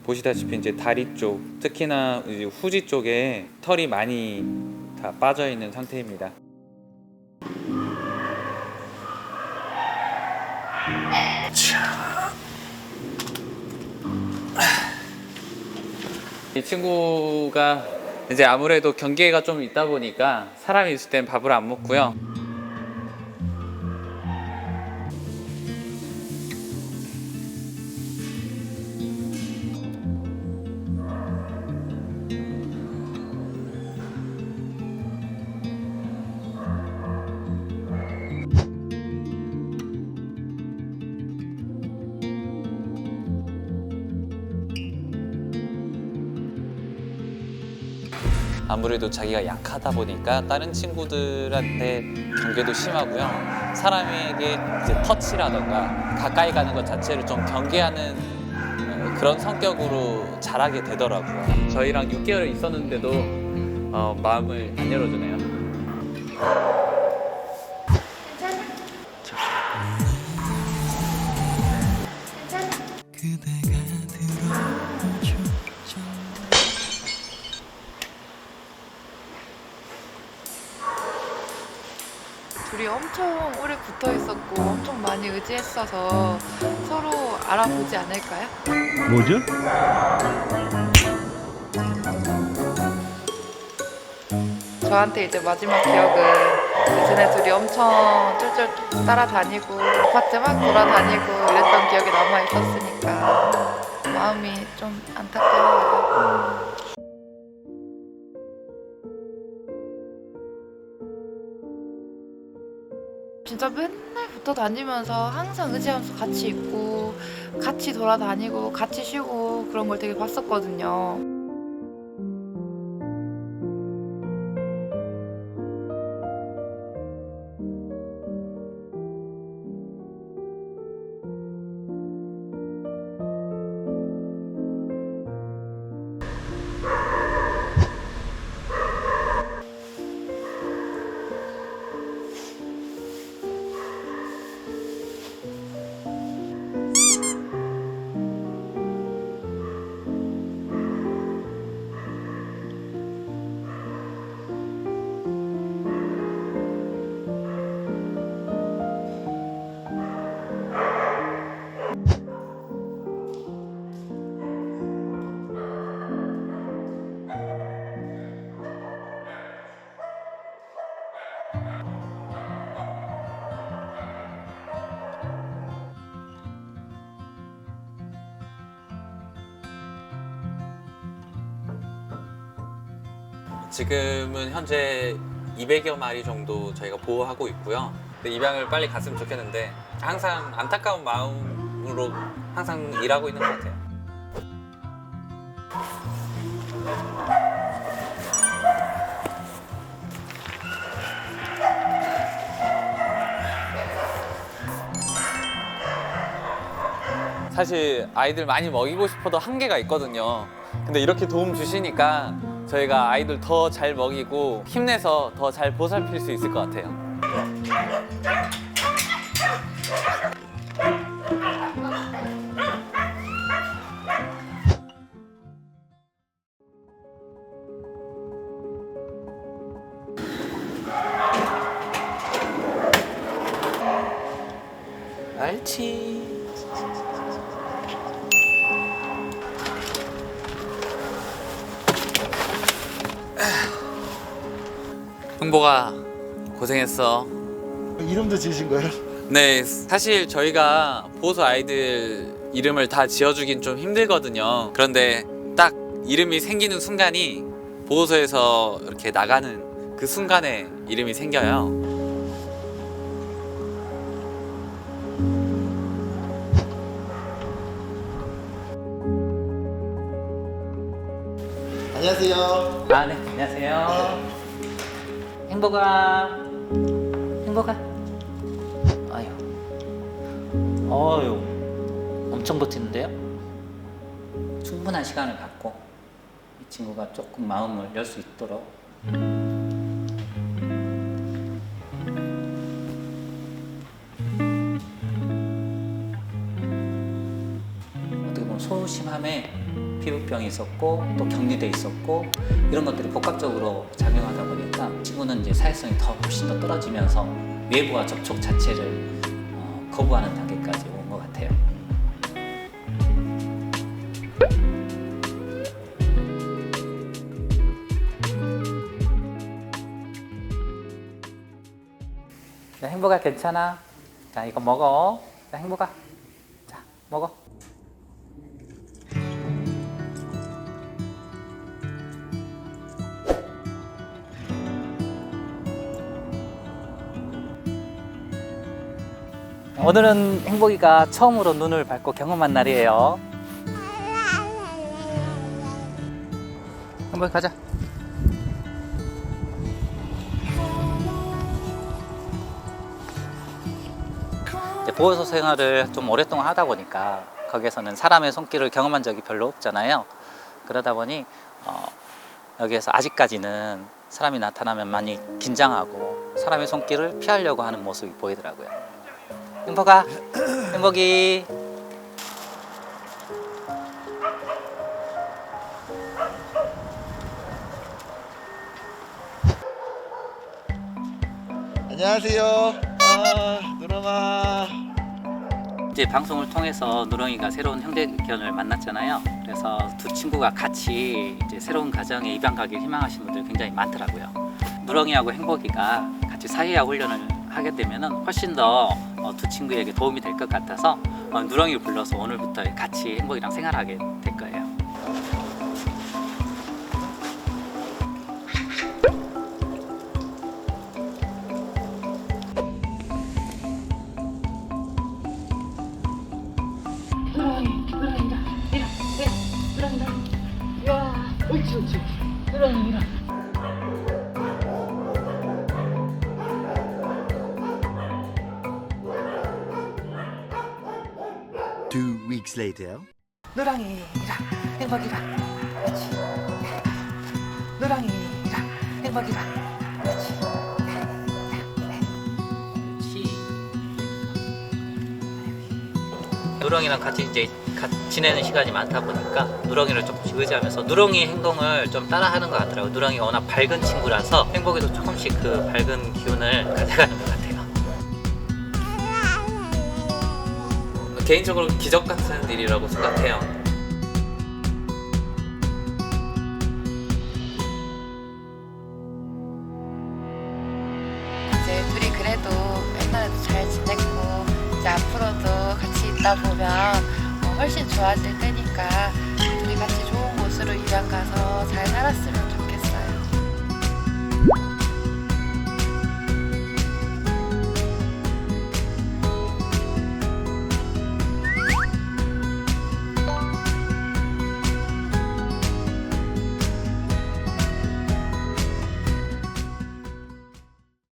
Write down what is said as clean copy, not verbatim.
보시다시피 이제 다리 쪽, 특히나 이제 후지 쪽에 털이 많이 다 빠져 있는 상태입니다. 이 친구가 이제 아무래도 경계가 좀 있다 보니까 사람이 있을 땐 밥을 안 먹고요. 아무래도 자기가 약하다 보니까 다른 친구들한테 경계도 심하고요. 사람에게 이제 터치라던가 가까이 가는 것 자체를 좀 경계하는 그런 성격으로 자라게 되더라고요. 저희랑 6개월 있었는데도 마음을 안 열어주네요. 둘이 엄청 오래 붙어 있었고 엄청 많이 의지했어서 서로 알아보지 않을까요? 뭐죠? 저한테 이제 마지막 기억은 쟤네 둘이 엄청 쫄쫄 따라다니고 아파트 막 돌아다니고 이랬던 기억이 남아 있었으니까 마음이 좀 안타까워요. 진짜 맨날 붙어 다니면서 항상 의지하면서 같이 있고 같이 돌아다니고 같이 쉬고 그런 걸 되게 봤었거든요. 지금은 현재 200여 마리 정도 저희가 보호하고 있고요. 근데 입양을 빨리 갔으면 좋겠는데 항상 안타까운 마음으로 항상 일하고 있는 것 같아요. 사실 아이들 많이 먹이고 싶어도 한계가 있거든요. 근데 이렇게 도움 주시니까 저희가 아이들 더 잘 먹이고 힘내서 더 잘 보살필 수 있을 것 같아요. 알치. 흥보가 고생했어. 이름도 지으신 거예요? 네, 사실 저희가 보호소 아이들 이름을 다 지어주긴 좀 힘들거든요. 그런데 딱 이름이 생기는 순간이 보호소에서 이렇게 나가는 그 순간에 이름이 생겨요. 안녕하세요. 아, 네, 안녕하세요. 행복아, 행복아. 아유, 엄청 버티는데요? 충분한 시간을 갖고 이 친구가 조금 마음을 열 수 있도록 소심함에 피부병이 있었고 또 격리돼 있었고 이런 것들이 복합적으로 작용하다 보니까 친구는 이제 사회성이 더 훨씬 더 떨어지면서 외부와 접촉 자체를 거부하는 단계까지 온 것 같아요. 자, 행복아 괜찮아? 자, 이거 먹어. 자, 행복아. 자, 먹어. 오늘은 행복이가 처음으로 눈을 밟고 경험한 날이에요. 행복이 가자. 이제 보호소 생활을 좀 오랫동안 하다 보니까 거기에서는 사람의 손길을 경험한 적이 별로 없잖아요. 그러다 보니 여기에서 아직까지는 사람이 나타나면 많이 긴장하고 사람의 손길을 피하려고 하는 모습이 보이더라고요. 행복아, 행복이. 안녕하세요. 누렁아. 이제 방송을 통해서 누렁이가 새로운 형제견을 만났잖아요. 그래서 두 친구가 같이 이제 새로운 가정에 입양 가길 희망하시는 분들 굉장히 많더라고요. 누렁이하고 행복이가 같이 사회화 훈련을 하게 되면은 훨씬 더 두 친구에게 도움이 될 것 같아서 누렁이를 불러서 오늘부터 같이 행복이랑 생활하게 될 거예요. Two weeks later. 누랑이랑 행복이랑 그렇지. 누랑이랑 행복이랑 그렇지. 누렁이랑 같이 이제 지내는 시간이 많다 보니까 누렁이를 조금씩 의지하면서 누렁이의 행동을 좀 따라하는 것 같더라고요. 누렁이가 워낙 밝은 친구라서 행복이도 조금씩 그 밝은 기운을 가져가는 것 같아요. 개인적으로 기적 같은 일이라고 생각해요. 이제 둘이 그래도 옛날에도 잘 지냈고 이제 앞으로도 같이 있다 보면 훨씬 좋아질 테니까 둘이 같이 좋은 곳으로 입양 가서 잘 살았으면